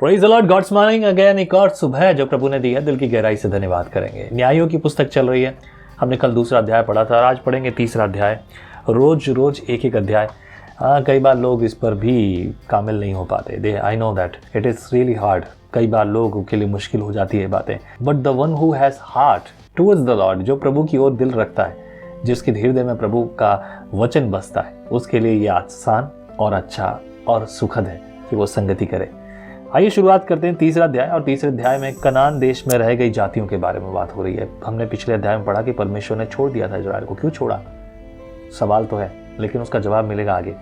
Praise the Lord, God smiling again. एक और सुबह है जो प्रभु ने दी है, दिल की गहराई से धन्यवाद करेंगे। न्यायों की पुस्तक चल रही है, हमने कल दूसरा अध्याय पढ़ा था और आज पढ़ेंगे तीसरा अध्याय। रोज रोज एक एक अध्याय। कई बार लोग इस पर भी कामिल नहीं हो पाते। I know that it is really hard. कई बार लोगों के लिए मुश्किल हो जाती है बातें, but the one who has heart towards the Lord, जो प्रभु की ओर दिल रखता है, जिसके हृदय में प्रभु का वचन बसता है, उसके लिए ये आसान और अच्छा और सुखद है कि वो संगति करे। आइए शुरुआत करते हैं तीसरा अध्याय। और तीसरे अध्याय में कनान देश में रह गई जातियों के बारे में बात हो रही है। हमने पिछले अध्याय में पढ़ा कि परमेश्वर ने छोड़ दिया था इजराइल को। क्यों छोड़ा? सवाल तो है, लेकिन उसका जवाब मिलेगा आगे।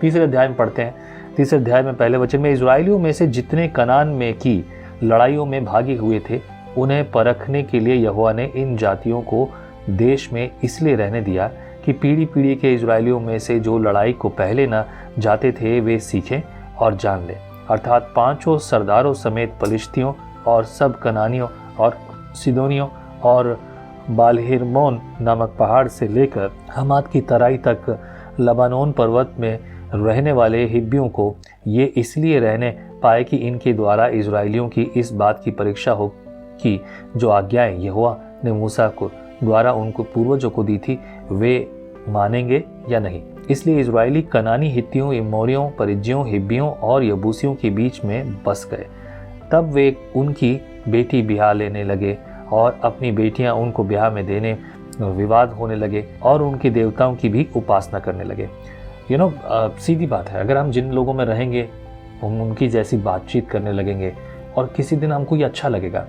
तीसरे अध्याय में पढ़ते हैं। तीसरे अध्याय में पहले वचन में, इजराइलियों में से जितने कनान में की लड़ाइयों में भागे हुए थे, उन्हें परखने के लिए यहोवा ने इन जातियों को देश में इसलिए रहने दिया कि पीढ़ी पीढ़ी के इजराइलियों में से जो लड़ाई को पहले न जाते थे वे सीखें और जान लें। अर्थात पांचों सरदारों समेत पलिश्तियों और सब कनानियों और सिदोनियों और बालहिरमोन नामक पहाड़ से लेकर हमात की तराई तक लबानोन पर्वत में रहने वाले हिब्बियों को ये इसलिए रहने पाए कि इनके द्वारा इजराइलियों की इस बात की परीक्षा हो कि जो आज्ञाएं यहोवा ने मूसा को द्वारा उनको पूर्वजों को दी थी वे मानेंगे या नहीं। इसलिए इजराइली कनानी, हित्तियों, एमोरियों, परिज्जियों, हिब्बियों और यबूसियों के बीच में बस गए। तब वे उनकी बेटी ब्याह लेने लगे और अपनी बेटियां उनको ब्याह में देने विवाद होने लगे और उनके देवताओं की भी उपासना करने लगे। सीधी बात है, अगर हम जिन लोगों में रहेंगे हम उनकी जैसी बातचीत करने लगेंगे और किसी दिन हमको ये अच्छा लगेगा।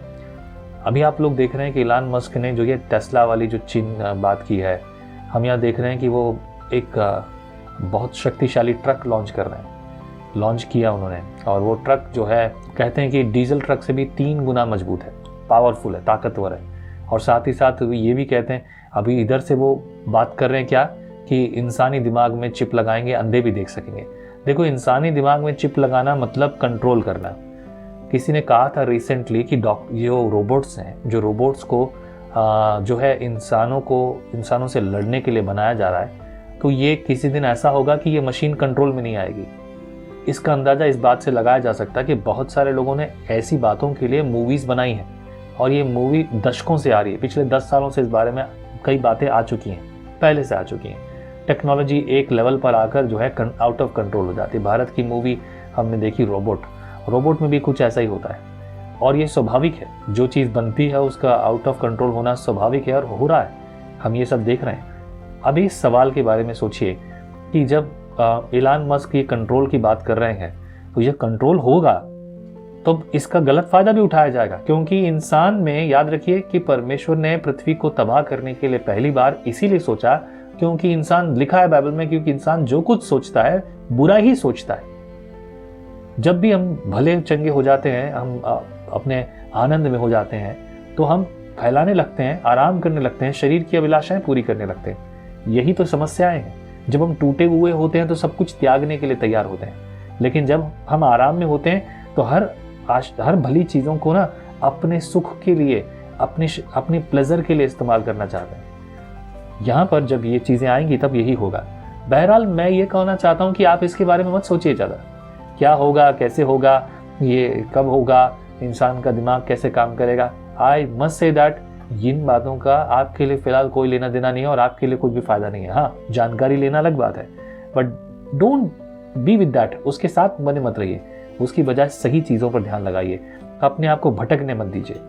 अभी आप लोग देख रहे हैं कि इलान मस्क ने जो ये टेस्ला वाली जो चीन बात की है, हम यहाँ देख रहे हैं कि वो एक बहुत शक्तिशाली ट्रक लॉन्च किया उन्होंने। और वो ट्रक जो है, कहते हैं कि डीजल ट्रक से भी 3 गुना मजबूत है, पावरफुल है, ताकतवर है। और साथ ही साथ ये भी कहते हैं, अभी इधर से वो बात कर रहे हैं क्या कि इंसानी दिमाग में चिप लगाएंगे, अंधे भी देख सकेंगे। देखो, इंसानी दिमाग में चिप लगाना मतलब कंट्रोल करना। किसी ने कहा था रिसेंटली कि जो रोबोट्स हैं, जो रोबोट्स को जो है इंसानों से लड़ने के लिए बनाया जा रहा है, तो ये किसी दिन ऐसा होगा कि ये मशीन कंट्रोल में नहीं आएगी। इसका अंदाज़ा इस बात से लगाया जा सकता है कि बहुत सारे लोगों ने ऐसी बातों के लिए मूवीज़ बनाई हैं और ये मूवी दशकों से आ रही है। पिछले 10 सालों से इस बारे में कई बातें आ चुकी हैं, पहले से आ चुकी हैं। टेक्नोलॉजी एक लेवल पर आकर जो है आउट ऑफ कंट्रोल हो जाती है। भारत की मूवी हमने देखी रोबोट में भी कुछ ऐसा ही होता है और ये स्वाभाविक है। जो चीज़ बनती है उसका आउट ऑफ कंट्रोल होना स्वाभाविक है और हो रहा है, हम ये सब देख रहे हैं। अभी इस सवाल के बारे में सोचिए कि जब इलान मस्क ये कंट्रोल की बात कर रहे हैं, तो ये कंट्रोल होगा तो इसका गलत फायदा भी उठाया जाएगा। क्योंकि इंसान में, याद रखिए कि परमेश्वर ने पृथ्वी को तबाह करने के लिए पहली बार इसीलिए सोचा क्योंकि इंसान, लिखा है बाइबल में, क्योंकि इंसान जो कुछ सोचता है बुरा ही सोचता है। जब भी हम भले चंगे हो जाते हैं, हम अपने आनंद में हो जाते हैं, तो हम फैलाने लगते हैं, आराम करने लगते हैं, शरीर की अभिलाषाएं पूरी करने लगते हैं। यही तो समस्याएं हैं। जब हम टूटे हुए होते हैं तो सब कुछ त्यागने के लिए तैयार होते हैं, लेकिन जब हम आराम में होते हैं तो हर भली चीज़ों को ना अपने सुख के लिए, अपने प्लेजर के लिए इस्तेमाल करना चाहते हैं। यहाँ पर जब ये चीज़ें आएंगी तब यही होगा। बहरहाल मैं ये कहना चाहता हूँ कि आप इसके बारे में मत सोचिए ज़्यादा, क्या होगा, कैसे होगा, ये कब होगा, इंसान का दिमाग कैसे काम करेगा। I must say that in बातों का आपके लिए फिलहाल कोई लेना देना नहीं है और आपके लिए कुछ भी फायदा नहीं है। हाँ, जानकारी लेना अलग बात है, but don't be with that. उसके साथ बने मत रहिए, उसकी बजाय सही चीज़ों पर ध्यान लगाइए, अपने आप को भटकने मत दीजिए।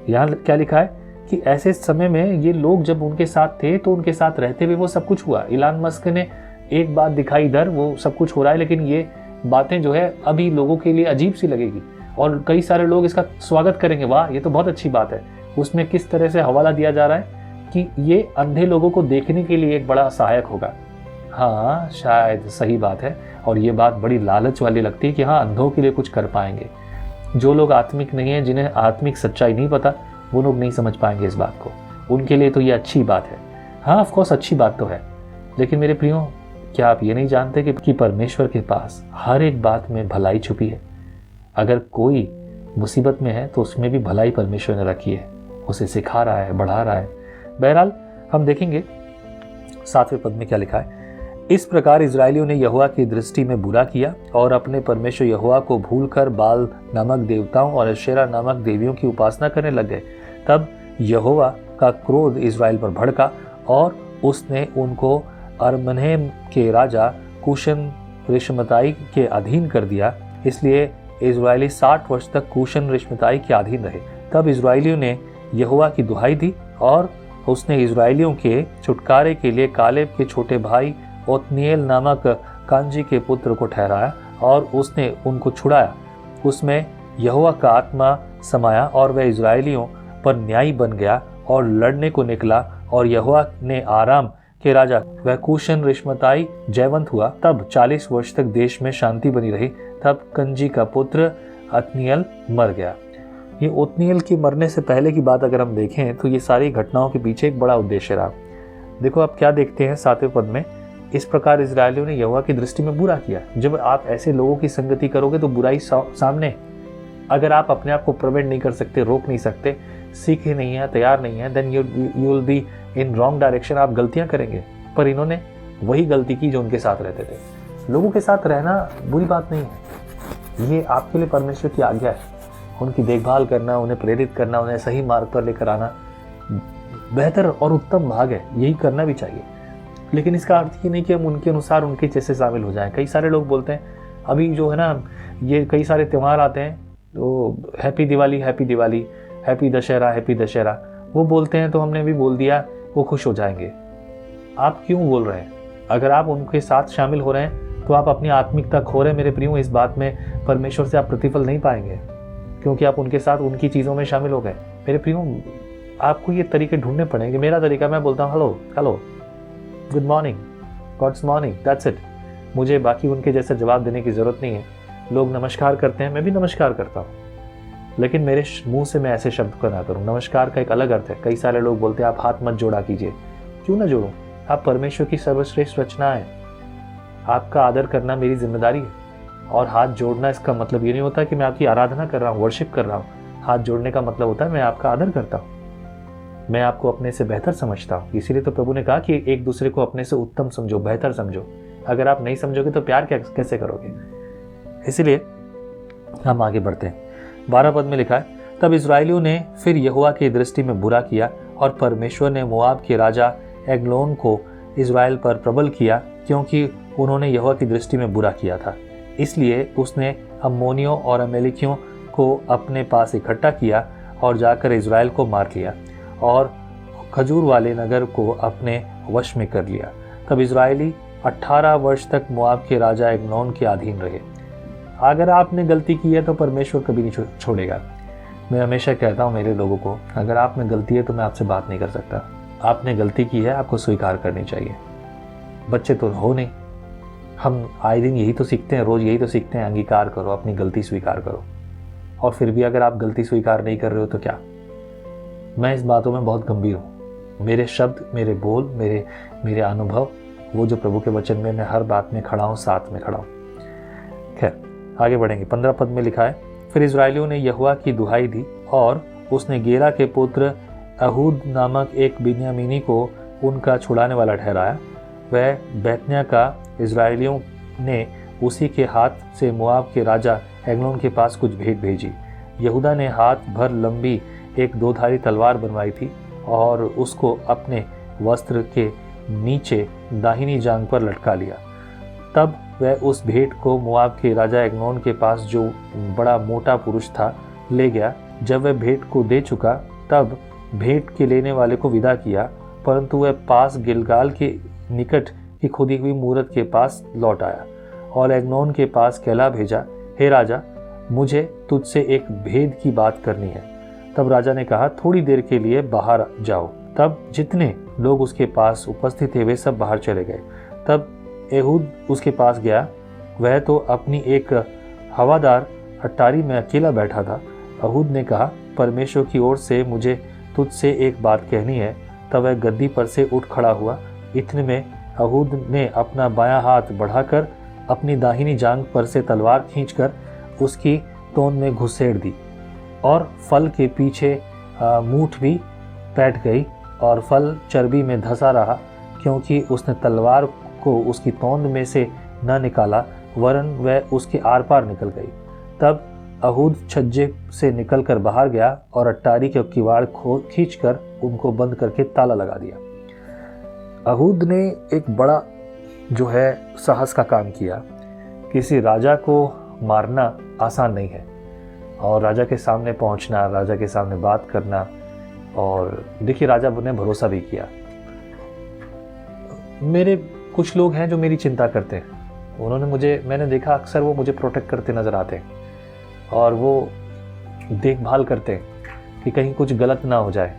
यहाँ क्या लिखा है कि ऐसे समय में ये लोग जब उनके साथ थे तो उनके साथ रहते हुए वो सब कुछ हुआ। इलान मस्क ने एक बात दिखाई, इधर वो सब कुछ हो रहा है, लेकिन ये बातें जो है अभी लोगों के लिए अजीब सी लगेगी और कई सारे लोग इसका स्वागत करेंगे। वाह, ये तो बहुत अच्छी बात है। उसमें किस तरह से हवाला दिया जा रहा है कि ये अंधे लोगों को देखने के लिए एक बड़ा सहायक होगा। हाँ, शायद सही बात है और ये बात बड़ी लालच वाली लगती है कि हाँ, अंधों के लिए कुछ कर पाएंगे। जो लोग आत्मिक नहीं है, जिन्हें आत्मिक सच्चाई नहीं पता, वो लोग नहीं समझ पाएंगे इस बात को। उनके लिए तो ये अच्छी बात है। हाँ, ऑफ कोर्स अच्छी बात तो है, लेकिन मेरे प्रियो, क्या आप ये नहीं जानते कि परमेश्वर के पास हर एक बात में भलाई छुपी है। अगर कोई मुसीबत में है तो उसमें भी भलाई परमेश्वर ने रखी है, उसे सिखा रहा है, बढ़ा रहा है। बहरहाल हम देखेंगे 7वें पद में क्या लिखा है। इस प्रकार इजरायलियों ने यहोवा की दृष्टि में बुरा किया और अपने परमेश्वर यहोवा को भूलकर बाल नामक देवताओं और अशेरा नामक देवियों की उपासना करने लग गए। तब यहोवा का क्रोध इजराइल पर भड़का और उसने उनको अरमनहेम के राजा कूशन रिश्मताई के अधीन कर दिया। इसलिए इजरायली 60 वर्ष तक कूशन रिश्मताई के अधीन रहे। तब इजरायलियों ने यहोवा की दुहाई दी और उसने इजरायलियों के छुटकारे के लिए कालेब के छोटे भाई ओत्निएल नामक कांजी के पुत्र को ठहराया और उसने उनको छुड़ाया। उसमें यहोवा का आत्मा समाया और वह इजरायलियों पर न्यायी बन गया और लड़ने को निकला। और यहोवा ने आराम के राजा वह कूशन रिश्मताई जयवंत हुआ। तब 40 वर्ष तक देश में शांति बनी रही। तब कंजी का पुत्र ओत्निएल मर गया। ये ओत्निएल के मरने से पहले की बात अगर हम देखें तो ये सारी घटनाओं के पीछे एक बड़ा उद्देश्य रहा। देखो आप क्या देखते हैं 7वें पद में, इस प्रकार इजरायलियों ने यहोवा की दृष्टि में बुरा किया। जब आप ऐसे लोगों की संगति करोगे तो बुराई सामने। अगर आप अपने आप को प्रिवेंट नहीं कर सकते, रोक नहीं सकते, सीखे नहीं है, तैयार नहीं है, then you will be in wrong direction. आप गलतियां करेंगे। पर इन्होंने वही गलती की जो उनके साथ रहते थे। लोगों के साथ रहना बुरी बात नहीं है, ये आपके लिए परमेश्वर की आज्ञा है। उनकी देखभाल करना, उन्हें प्रेरित करना, उन्हें सही मार्ग पर लेकर आना बेहतर और उत्तम भाग है, यही करना भी चाहिए। लेकिन इसका अर्थ ये नहीं कि हम उनके अनुसार उनके जैसे शामिल हो जाएं। कई सारे लोग बोलते हैं, अभी जो है ना, ये कई सारे त्यौहार आते हैं तो happy Diwali, happy Diwali, happy Dussehra, happy Dussehra, वो बोलते हैं तो हमने भी बोल दिया वो खुश हो जाएंगे। आप क्यों बोल रहे हैं? अगर आप उनके साथ शामिल हो रहे हैं तो आप अपनी आत्मिकता खो रहे हैं मेरे प्रियो। इस बात में परमेश्वर से आप प्रतिफल नहीं पाएंगे क्योंकि आप उनके साथ उनकी चीज़ों में शामिल हो गए। मेरे प्रियो, आपको ये तरीके ढूंढने पड़ेंगे। मेरा तरीका, मैं बोलता हूँ hello hello, good morning, gods morning, that's it. मुझे बाकी उनके जैसा जवाब देने की ज़रूरत नहीं है। लोग नमस्कार करते हैं, मैं भी नमस्कार करता हूँ, लेकिन मेरे मुंह से मैं ऐसे शब्द को ना करूँ। नमस्कार का एक अलग अर्थ है। कई सारे लोग बोलते हैं आप हाथ मत जोड़ा कीजिए। क्यों ना जोड़ूं? आप परमेश्वर की सर्वश्रेष्ठ रचना है, आपका आदर करना मेरी जिम्मेदारी है। और हाथ जोड़ना इसका मतलब ये नहीं होता कि मैं आपकी आराधना कर रहा हूँ, वर्शिप कर रहा हूँ। हाथ जोड़ने का मतलब होता है मैं आपका आदर करता हूँ, मैं आपको अपने से बेहतर समझता हूँ। इसीलिए तो प्रभु ने कहा कि एक दूसरे को अपने से उत्तम समझो, बेहतर समझो। अगर आप नहीं समझोगे तो प्यार कैसे करोगे? इसलिए हम आगे बढ़ते हैं। 12 पद में लिखा है, तब इजरायलियों ने फिर यहोवा की दृष्टि में बुरा किया और परमेश्वर ने मोआब के राजा एग्लोन को इजराइल पर प्रबल किया, क्योंकि उन्होंने यहोवा की दृष्टि में बुरा किया था। इसलिए उसने अम्मोनियों और अमेलिकियों को अपने पास इकट्ठा किया और जाकर इजराइल को मार लिया और खजूर वाले नगर को अपने वश में कर लिया। तब इजरायली 18 वर्ष तक मोआब के राजा एग्लोन के अधीन रहे। अगर आपने गलती की है तो परमेश्वर कभी नहीं छोड़ेगा। मैं हमेशा कहता हूँ मेरे लोगों को, अगर आप में गलती है तो मैं आपसे बात नहीं कर सकता। आपने गलती की है, आपको स्वीकार करनी चाहिए। बच्चे तो हो नहीं, हम आए दिन यही तो सीखते हैं, रोज़ यही तो सीखते हैं, अंगीकार करो, अपनी गलती स्वीकार करो। और फिर भी अगर आप गलती स्वीकार नहीं कर रहे हो तो क्या? मैं इस बातों में बहुत गंभीर हूँ। मेरे शब्द, मेरे बोल, मेरे अनुभव, वो जो प्रभु के वचन में मैं हर बात में खड़ा हूँ, साथ में खड़ा हूँ। खैर आगे बढ़ेंगे। 15 पद में लिखा है, फिर इजरायलियों ने यहोवा की दुहाई दी और उसने गेरा के पुत्र अहूद नामक एक बिन्यामीनी को उनका छुड़ाने वाला ठहराया। वह बैतनिया का इजरायलियों ने उसी के हाथ से मोआब के राजा एग्लोन के पास कुछ भेंट भेजी। यहूदा ने हाथ भर लंबी एक 2धारी तलवार बनवाई थी और उसको अपने वस्त्र के नीचे दाहिनी जांघ पर लटका लिया। तब वह उस भेंट को मोआब के राजा एग्लोन के पास, जो बड़ा मोटा पुरुष था, ले गया। जब वह भेंट को दे चुका तब भेंट के लेने वाले को विदा किया, परंतु वह पास गिलगाल के निकट की खुदी हुई मूरत के पास लौट आया और एग्लोन के पास कहला भेजा, हे राजा, मुझे तुझसे एक भेद की बात करनी है। तब राजा ने कहा, थोड़ी देर के लिए बाहर जाओ। तब जितने लोग उसके पास उपस्थित थे वे सब बाहर चले गए। तब एहूद उसके पास गया। वह तो अपनी एक हवादार अटारी में अकेला बैठा था। एहूद ने कहा, परमेश्वर की ओर से मुझे तुझसे एक बात कहनी है। तब वह गद्दी पर से उठ खड़ा हुआ। इतने में एहूद ने अपना बायां हाथ बढ़ाकर अपनी दाहिनी जांघ पर से तलवार खींचकर उसकी तोन में घुसेड़ दी और फल के पीछे मूठ भी बैठ गई और फल चर्बी में धंसा रहा, क्योंकि उसने तलवार को उसकी तौंद में से न निकाला, वरन वह उसके आर पार निकल गई। तब अहूद छज्जे से निकलकर बाहर गया और अट्टारी के किवाड़ खींचकर उनको बंद करके ताला लगा दिया। अहूद ने एक बड़ा जो है साहस का काम किया। किसी राजा को मारना आसान नहीं है, और राजा के सामने पहुंचना, राजा के सामने बात करना, और देखिए राजा ने भरोसा भी किया। मेरे कुछ लोग हैं जो मेरी चिंता करते हैं, मैंने देखा अक्सर वो मुझे प्रोटेक्ट करते नज़र आते हैं और वो देखभाल करते हैं कि कहीं कुछ गलत ना हो जाए,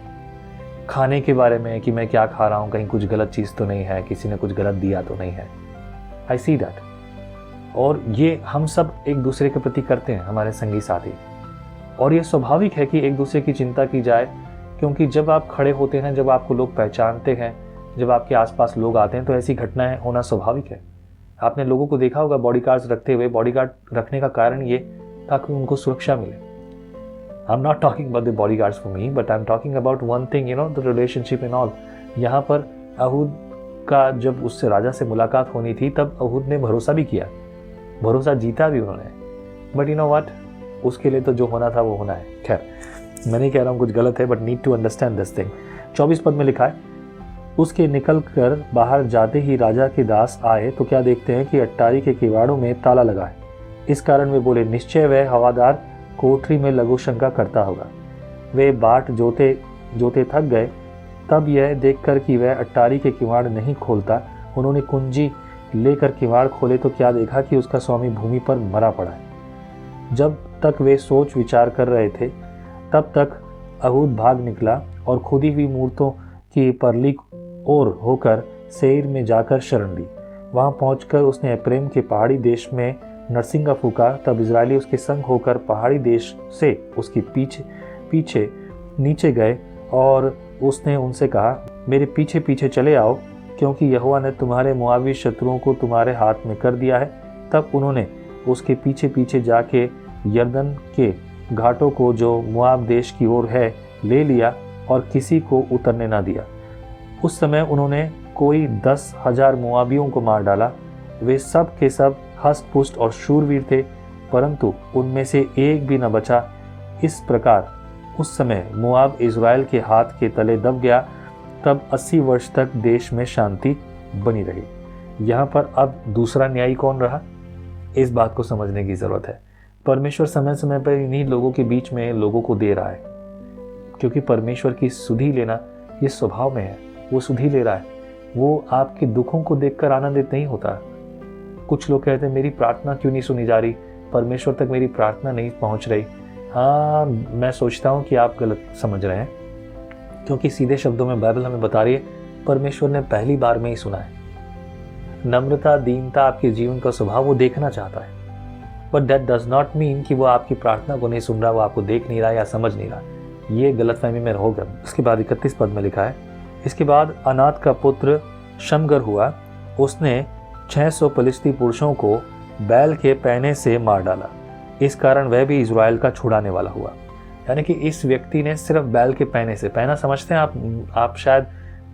खाने के बारे में कि मैं क्या खा रहा हूँ, कहीं कुछ गलत चीज़ तो नहीं है, किसी ने कुछ गलत दिया तो नहीं है। आई सी दैट। और ये हम सब एक दूसरे के प्रति करते हैं, हमारे संगी साथी, और ये स्वाभाविक है कि एक दूसरे की चिंता की जाए, क्योंकि जब आप खड़े होते हैं, जब आपको लोग पहचानते हैं, जब आपके आसपास लोग आते हैं, तो ऐसी घटनाएं होना स्वाभाविक है। आपने लोगों को देखा होगा बॉडीगार्ड्स रखते हुए। बॉडीगार्ड रखने का कारण ये ताकि उनको सुरक्षा मिले। I am not talking about the bodyguards for me, but I am talking about one thing, the relationship in all. यहाँ पर अहूद का जब उससे राजा से मुलाकात होनी थी, तब अहूद ने भरोसा भी किया, भरोसा जीता भी उन्होंने। बट व्हाट, उसके लिए तो जो होना था वो होना है। खैर, मैं नहीं कह रहा हूँ कुछ गलत है, but need to understand this thing. 24 पद में लिखा है, उसके निकल कर बाहर जाते ही राजा के दास आए तो क्या देखते हैं कि अट्टारी के किवाड़ों में ताला लगा है। इस कारण वे बोले, निश्चय वह हवादार कोठरी में लघु शंका करता होगा। वे बाट जोते थक गए। तब यह देखकर कि वह अट्टारी के किवाड़ नहीं खोलता, उन्होंने कुंजी लेकर किवाड़ खोले तो क्या देखा कि उसका स्वामी भूमि पर मरा पड़ा है। जब तक वे सोच विचार कर रहे थे, तब तक अहूद भाग निकला और खुदी हुई मूर्तों की परली ओर होकर सेईर में जाकर शरण ली। वहां पहुंचकर उसने एप्रेम के पहाड़ी देश में नरसिंगा फूका। तब इजरायली उसके संग होकर पहाड़ी देश से उसके पीछे नीचे गए, और उसने उनसे कहा, मेरे पीछे पीछे चले आओ, क्योंकि यहोवा ने तुम्हारे मुआवी शत्रुओं को तुम्हारे हाथ में कर दिया है। तब उन्होंने उसके पीछे पीछे जाके यरदन के घाटों को जो मुआब देश की ओर है ले लिया, और किसी को उतरने ना दिया। उस समय उन्होंने कोई 10,000 मुआबियों को मार डाला। वे सब के सब हष्ट पुष्ट और शूरवीर थे, परंतु उनमें से एक भी न बचा। इस प्रकार उस समय मुआब इज़राइल के हाथ के तले दब गया। तब 80 वर्ष तक देश में शांति बनी रही। यहाँ पर अब दूसरा न्यायी कौन रहा, इस बात को समझने की जरूरत है। परमेश्वर समय समय पर इन्हीं लोगों के बीच में लोगों को दे रहा है, क्योंकि परमेश्वर की सुधि लेना ये स्वभाव में है। वो सुधि ले रहा है, वो आपके दुखों को देखकर आनंदित नहीं होता। कुछ लोग कहते हैं, मेरी प्रार्थना क्यों नहीं सुनी जा रही, परमेश्वर तक मेरी प्रार्थना नहीं पहुंच रही। हाँ, मैं सोचता हूँ कि आप गलत समझ रहे हैं, क्योंकि सीधे शब्दों में बाइबल हमें बता रही है, परमेश्वर ने पहली बार में ही सुना है। नम्रता, दीनता, आपके जीवन का स्वभाव वो देखना चाहता है, but that does not mean कि वो आपकी प्रार्थना को नहीं सुन रहा, वो आपको देख नहीं रहा या समझ नहीं रहा। ये गलतफहमी में होगा। इसके बाद 31 पद में लिखा है, इसके बाद अनात का पुत्र शमगर हुआ, उसने 600 फलिस्ती पुरुषों को बैल के पैने से मार डाला। इस कारण वह भी इज़राइल का छुड़ाने वाला हुआ। यानी कि इस व्यक्ति ने सिर्फ बैल के पैने से, पैना समझते हैं आप शायद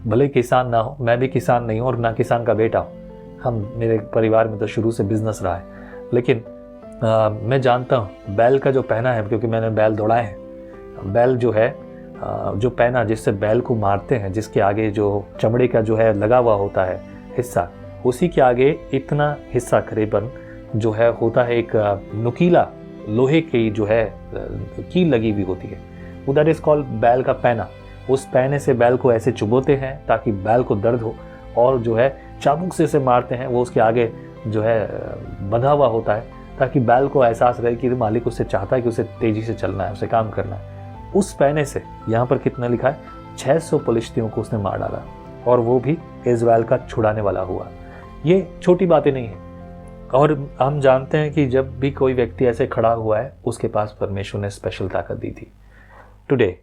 भले किसान ना हो, मैं भी किसान नहीं हूँ और ना किसान का बेटा हूँ। मेरे परिवार में तो शुरू से बिजनेस रहा है, लेकिन मैं जानता हूँ बैल का जो पैना है, क्योंकि मैंने बैल दौड़ाए हैं। बैल जो है, जो पैना जिससे बैल को मारते हैं, जिसके आगे जो चमड़े का जो है लगा हुआ होता है हिस्सा, उसी के आगे इतना हिस्सा करीबन जो है होता है, एक नुकीला लोहे की जो है कील लगी हुई होती है, वो दैट इज कॉल्ड बैल का पैना। उस पैने से बैल को ऐसे चुभोते हैं ताकि बैल को दर्द हो, और जो है चाबुक से मारते हैं, वो उसके आगे जो है बंधा हुआ होता है, ताकि बैल को एहसास रहे कि मालिक उससे चाहता है कि उसे तेजी से चलना है, उसे काम करना है। उस पैने से यहाँ पर कितना लिखा है, 600 फलिश्तियों को उसने मार डाला, और वो भी इज़राइल का छुड़ाने वाला हुआ। ये छोटी बातें नहीं है, और हम जानते हैं कि जब भी कोई व्यक्ति ऐसे खड़ा हुआ है, उसके पास परमेश्वर ने स्पेशल ताकत दी थी। Today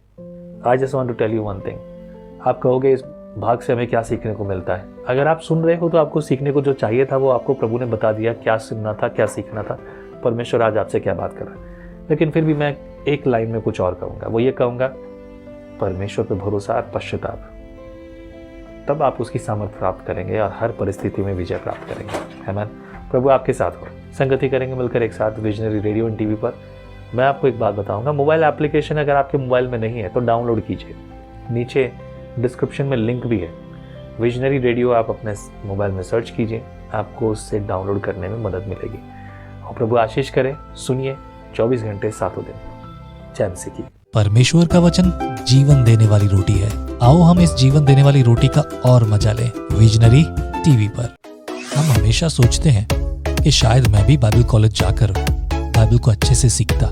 I just want to tell you one thing. आप कहोगे इस भाग से हमें क्या सीखने को मिलता है? अगर आप सुन रहे हो तो आपको सीखने को जो चाहिए था वो आपको प्रभु ने बता दिया, क्या सुनना था, क्या सीखना था, परमेश्वर आज आपसे क्या बात कर रहा है। लेकिन फिर भी मैं एक लाइन में कुछ और कहूँगा, वो ये कहूँगा, परमेश्वर पर भरोसा और पश्चाताप। तब आप उसकी सामर्थ्य प्राप्त करेंगे और हर परिस्थिति में विजय प्राप्त करेंगे। आमेन। प्रभु आपके साथ हो। संगति करेंगे मिलकर एक साथ विजनरी रेडियो एंड टीवी पर। मैं आपको एक बात बताऊंगा, मोबाइल एप्लीकेशन अगर आपके मोबाइल में नहीं है तो डाउनलोड कीजिए। नीचे डिस्क्रिप्शन में लिंक भी है, विजनरी रेडियो आप अपने मोबाइल में सर्च कीजिए, आपको उससे डाउनलोड करने में मदद मिलेगी। और प्रभु आशीष करे। सुनिए 24 घंटे सातों दिन। जय मसीह की। परमेश्वर का वचन जीवन देने वाली रोटी है। आओ हम इस जीवन देने वाली रोटी का और मजा लें विजनरी टीवी पर। हम हमेशा सोचते हैं कि शायद मैं भी बाइबल कॉलेज जाकर बाइबल को अच्छे से सीखता,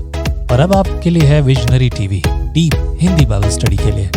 और अब आपके लिए है visionary TV, deep Hindi Bible study के लिए।